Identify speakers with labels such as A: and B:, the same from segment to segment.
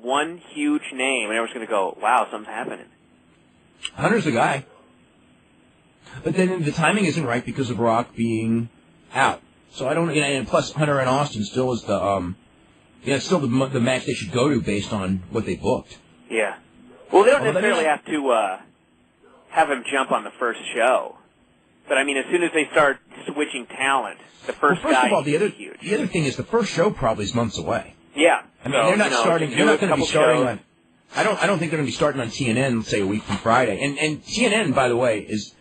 A: one huge name, and everyone's going to go, wow, something's happening.
B: Hunter's the guy. But then the timing isn't right because of Rock being out. So I don't, and plus Hunter and Austin still is it's still the match they should go to based on what they booked.
A: Yeah. Well, they don't necessarily have to have him jump on the first show. But, I mean, as soon as they start switching talent, the first
B: of all,
A: is huge.
B: The other thing is the first show probably is months away.
A: Yeah.
B: I mean, they're not starting. They're not going to be starting on. I don't think they're going to be starting on TNN, let's say, a week from Friday. And TNN, by the way, is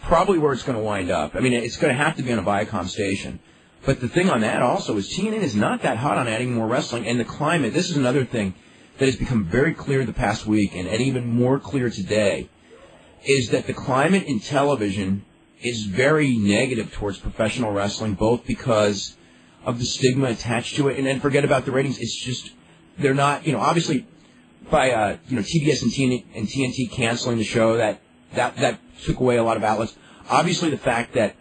B: probably where it's going to wind up. I mean, it's going to have to be on a Viacom station. But the thing on that also is TNN is not that hot on adding more wrestling. And the climate, this is another thing that has become very clear the past week and even more clear today, is that the climate in television is very negative towards professional wrestling, both because of the stigma attached to it, and then forget about the ratings. It's just, they're not, obviously by, TBS and TNT canceling the show, that took away a lot of outlets. Obviously the fact that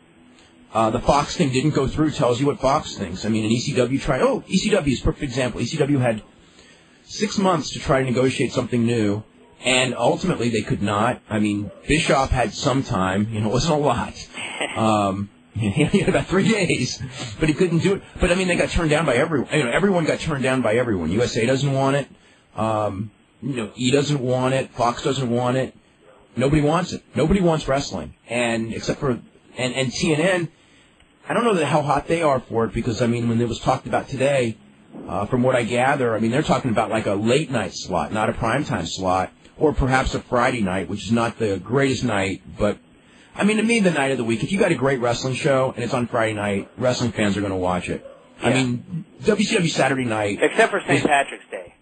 B: the Fox thing didn't go through tells you what Fox thinks. I mean, an ECW tried, ECW is a perfect example. ECW had 6 months to try to negotiate something new, and ultimately they could not. I mean, Bischoff had some time, it wasn't a lot. He had about 3 days, but he couldn't do it. But I mean, they got turned down by everyone. Everyone got turned down by everyone. USA doesn't want it. E doesn't want it. Fox doesn't want it. Nobody wants it. Nobody wants wrestling, and except for and TNN. I don't know how hot they are for it because I mean, when it was talked about today, from what I gather, I mean they're talking about like a late night slot, not a primetime slot, or perhaps a Friday night, which is not the greatest night, but. I mean, to me, the night of the week, if you got a great wrestling show and it's on Friday night, wrestling fans are going to watch it. Yeah. I mean, WCW Saturday night...
A: Except for St. Patrick's Day.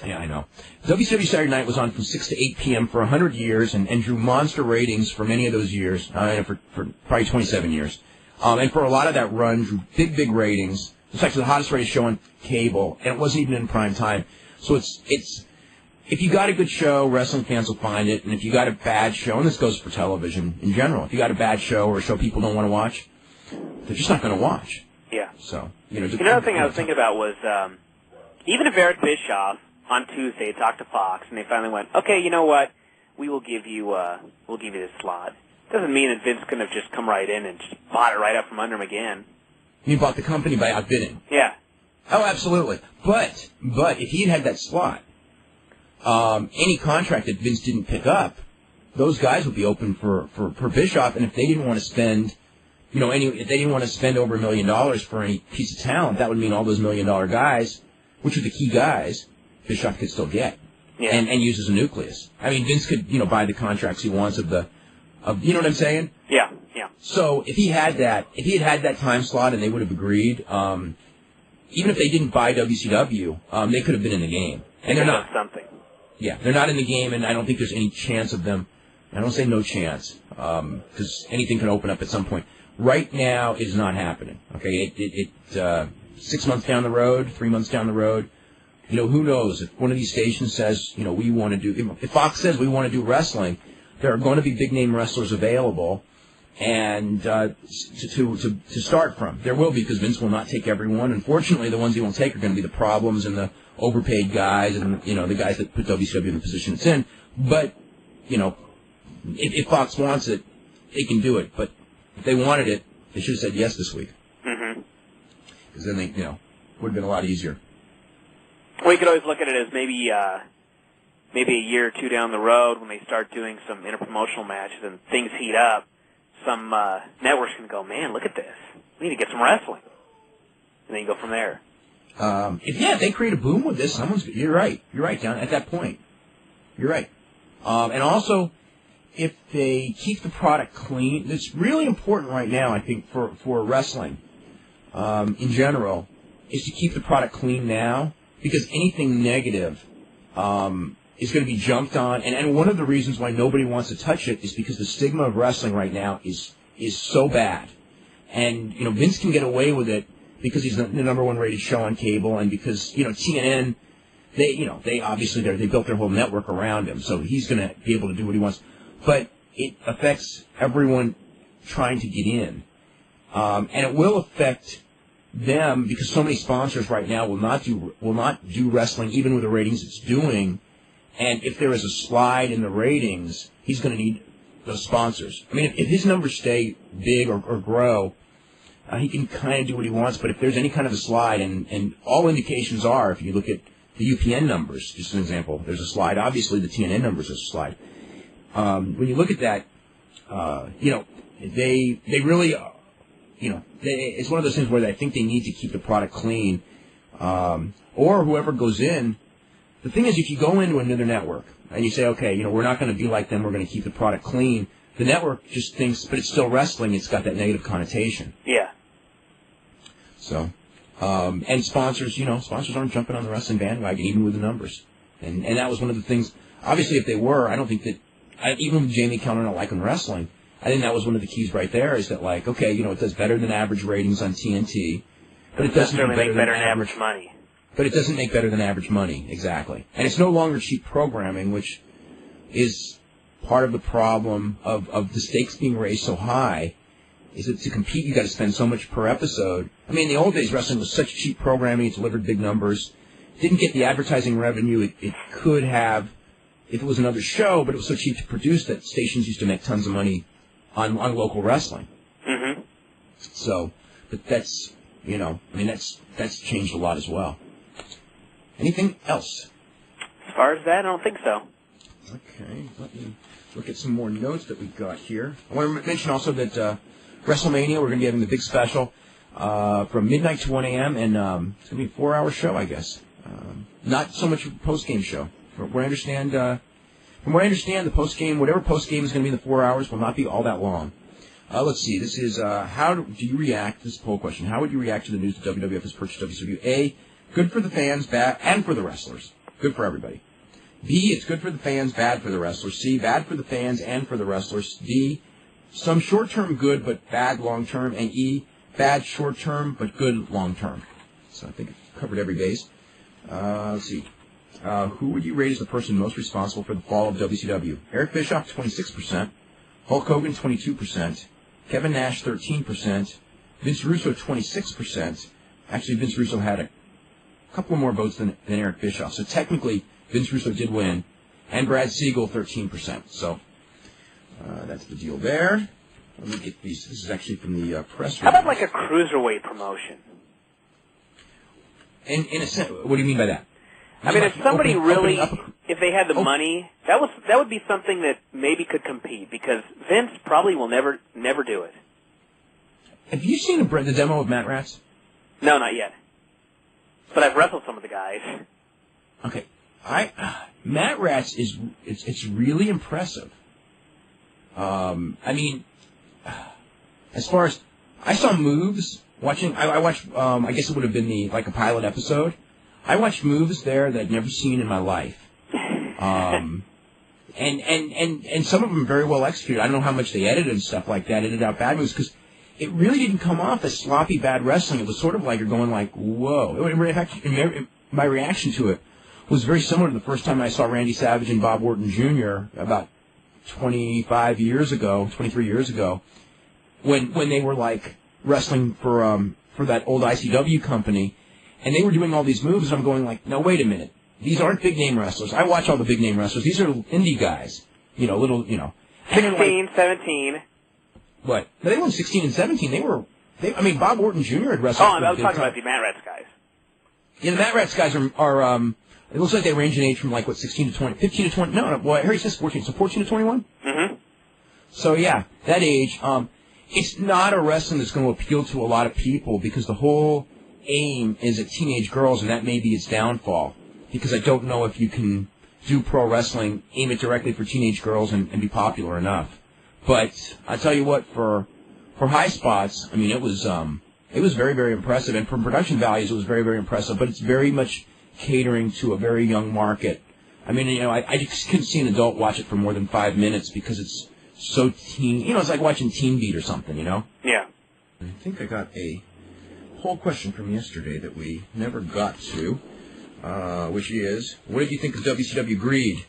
B: Yeah, I know. WCW Saturday night was on from 6 to 8 p.m. for 100 years and drew monster ratings for many of those years, for probably 27 years. And for a lot of that run, drew big ratings. It's actually the hottest rated show on cable, and it wasn't even in prime time. So it's if you got a good show, wrestling fans will find it. And if you got a bad show, and this goes for television in general, if you got a bad show or a show people don't want to watch, they're just not going to watch.
A: Yeah.
B: So,
A: Another thing I was thinking about was, even if Eric Bischoff on Tuesday talked to Fox and they finally went, okay, you know what, we'll give you this slot. Doesn't mean that Vince couldn't have just come right in and just bought it right up from under him again.
B: You bought the company by outbidding.
A: Yeah.
B: Oh, absolutely. But if he had that slot, any contract that Vince didn't pick up, those guys would be open for Bischoff, and if they didn't want to spend, if they didn't want to spend over $1 million for any piece of talent, that would mean all those $1 million guys, which are the key guys, Bischoff could still get, and use as a nucleus. I mean, Vince could, buy the contracts he wants of you know what I'm saying?
A: Yeah.
B: So if he had that time slot and they would have agreed, even if they didn't buy WCW, they could have been in the game, and they're not.
A: Something.
B: Yeah, they're not in the game, and I don't think there's any chance of them. I don't say no chance, because anything can open up at some point. Right now, it is not happening. Okay, 6 months down the road, 3 months down the road, who knows? If one of these stations says, we want to do, if Fox says we want to do wrestling, there are going to be big name wrestlers available, and to start from, there will be, because Vince will not take everyone. Unfortunately, the ones he won't take are going to be the problems and the overpaid guys and, the guys that put WCW in the position it's in. But, if Fox wants it, they can do it. But if they wanted it, they should have said yes this week. Mm-hmm. Because then they, would have been a lot easier.
A: Well, you could always look at it as maybe a year or two down the road when they start doing some interpromotional matches and things heat up, some networks can go, man, look at this. We need to get some wrestling. And then you go from there.
B: If they create a boom with this, you're right, John, at that point. You're right. And also, if they keep the product clean, it's really important right now, I think, for wrestling, in general, is to keep the product clean now, because anything negative, is going to be jumped on. And one of the reasons why nobody wants to touch it is because the stigma of wrestling right now is so bad. And, Vince can get away with it because he's the number one rated show on cable, and because, TNN, they obviously, they built their whole network around him, so he's going to be able to do what he wants. But it affects everyone trying to get in. And it will affect them, because so many sponsors right now will not do wrestling even with the ratings it's doing, and if there is a slide in the ratings, he's going to need those sponsors. I mean, if his numbers stay big or grow, he can kind of do what he wants, but if there's any kind of a slide, and all indications are, if you look at the UPN numbers, just an example, there's a slide. Obviously, the TNN numbers are a slide. When you look at that, they really, it's one of those things where I think they need to keep the product clean, or whoever goes in. The thing is, if you go into another network and you say, okay, we're not going to be like them, we're going to keep the product clean, the network just thinks, but it's still wrestling, it's got that negative connotation.
A: Yeah.
B: So, and sponsors aren't jumping on the wrestling bandwagon, even with the numbers. And that was one of the things, obviously if they were, I don't think that, even with Jamie Kellner not liking wrestling, I think that was one of the keys right there, is that like, okay, it does better than average ratings on TNT, but it doesn't
A: make better than average money.
B: But it doesn't make better than average money, exactly. And it's no longer cheap programming, which is part of the problem of the stakes being raised so high, is that to compete, you got to spend so much per episode. I mean, in the old days, wrestling was such cheap programming, it delivered big numbers, didn't get the advertising revenue it could have if it was another show, but it was so cheap to produce that stations used to make tons of money on local wrestling.
A: Mm-hmm.
B: So, but that's, that's changed a lot as well. Anything else?
A: As far as that, I don't think so.
B: Okay, let me look at some more notes that we've got here. I want to mention also that WrestleMania, we're going to be having the big special from midnight to 1 a.m., and it's going to be a 4-hour show, I guess. Not so much a post-game show. From what I understand, the post-game, whatever post-game is going to be in the 4 hours, will not be all that long. Let's see. This is how do you react? This is a poll question. How would you react to the news that WWF has purchased WCW? A, good for the fans, bad, and for the wrestlers. Good for everybody. B, it's good for the fans, bad for the wrestlers. C, bad for the fans and for the wrestlers. D, some short-term good but bad long-term. And E, bad short-term but good long-term. So I think I've covered every base. Let's see. Who would you rate as the person most responsible for the fall of WCW? Eric Bischoff, 26%. Hulk Hogan, 22%. Kevin Nash, 13%. Vince Russo, 26%. Actually, Vince Russo had a couple more votes than Eric Bischoff. So technically, Vince Russo did win. And Brad Siegel, 13%. So that's the deal there. Let me get these. This is actually from the press release.
A: How about like a cruiserweight promotion?
B: In a sense, what do you mean by that?
A: I mean, if somebody really, if they had the money, that would be something that maybe could compete, because Vince probably will never do it.
B: Have you seen the demo of Matt Rats?
A: No, not yet. But I've wrestled some of the guys.
B: Okay, Matt Rats it's really impressive. I mean, as far as I saw moves watching, I watched. I guess it would have been a pilot episode. I watched moves there that I'd never seen in my life. And some of them very well executed. I don't know how much they edited and stuff like that, edited out bad moves, because it really didn't come off as sloppy bad wrestling. It was sort of like you're going like, whoa. In fact, my reaction to it was very similar to the first time I saw Randy Savage and Bob Orton Jr. about 23 years ago, when they were like wrestling for that old ICW company. And they were doing all these moves, and I'm going like, no, wait a minute. These aren't big-name wrestlers. I watch all the big-name wrestlers. These are indie guys. 16,
A: 17.
B: What? No, they weren't 16 and 17. Bob Orton Jr. had wrestled.
A: Oh, I was talking about the Matt Rats guys.
B: Yeah, the Matt Rats guys are it looks like they range in age from 16 to 20, 15 to 20. No, well, Harry says 14. So 14 to 21?
A: Mm-hmm.
B: So, yeah, that age. It's not a wrestling that's going to appeal to a lot of people, because the whole aim is at teenage girls, and that may be its downfall, because I don't know if you can do pro wrestling, aim it directly for teenage girls, and be popular enough. But I tell you what, for high spots, I mean, it was very, very impressive, and for production values, it was very, very impressive. But it's very much catering to a very young market. I mean, I just couldn't see an adult watch it for more than 5 minutes, because it's so teen. It's like watching Teen Beat or something.
A: Yeah.
B: I think I got a whole question from yesterday that we never got to, which is, what did you think of WCW Greed?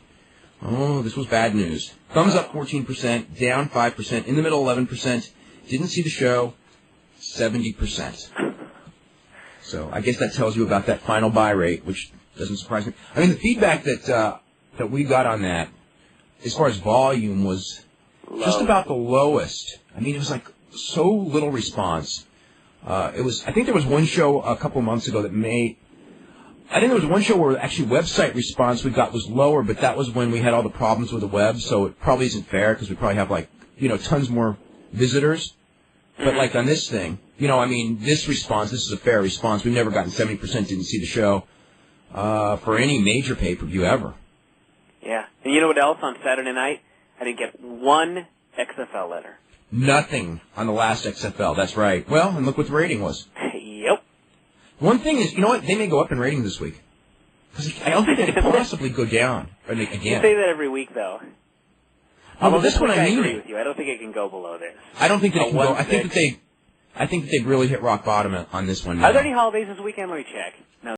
B: Oh, this was bad news. Thumbs up 14%, down 5%, in the middle 11%, didn't see the show 70%. So I guess that tells you about that final buy rate, which doesn't surprise me. I mean, the feedback that we got on that, as far as volume, was just about the lowest. I mean, it was like so little response. I think there was one show a couple months ago I think there was one show where actually website response we got was lower, but that was when we had all the problems with the web, so it probably isn't fair because we probably have tons more visitors. But like on this thing, I mean, this is a fair response. We've never gotten 70% didn't see the show for any major pay-per-view ever. Yeah.
A: And you know what else on Saturday night? I didn't get one XFL letter.
B: Nothing on the last XFL. That's right. Well, and look what the rating was.
A: Yep.
B: One thing is, you know what? They may go up in rating this week. Because I don't think they could possibly go down again.
A: You say that every week, though.
B: Although this one,
A: I agree with you. I don't think it can go below this.
B: I don't think that it can go. I think that they've really hit rock bottom on this one now.
A: Are there any holidays this weekend? Let me check.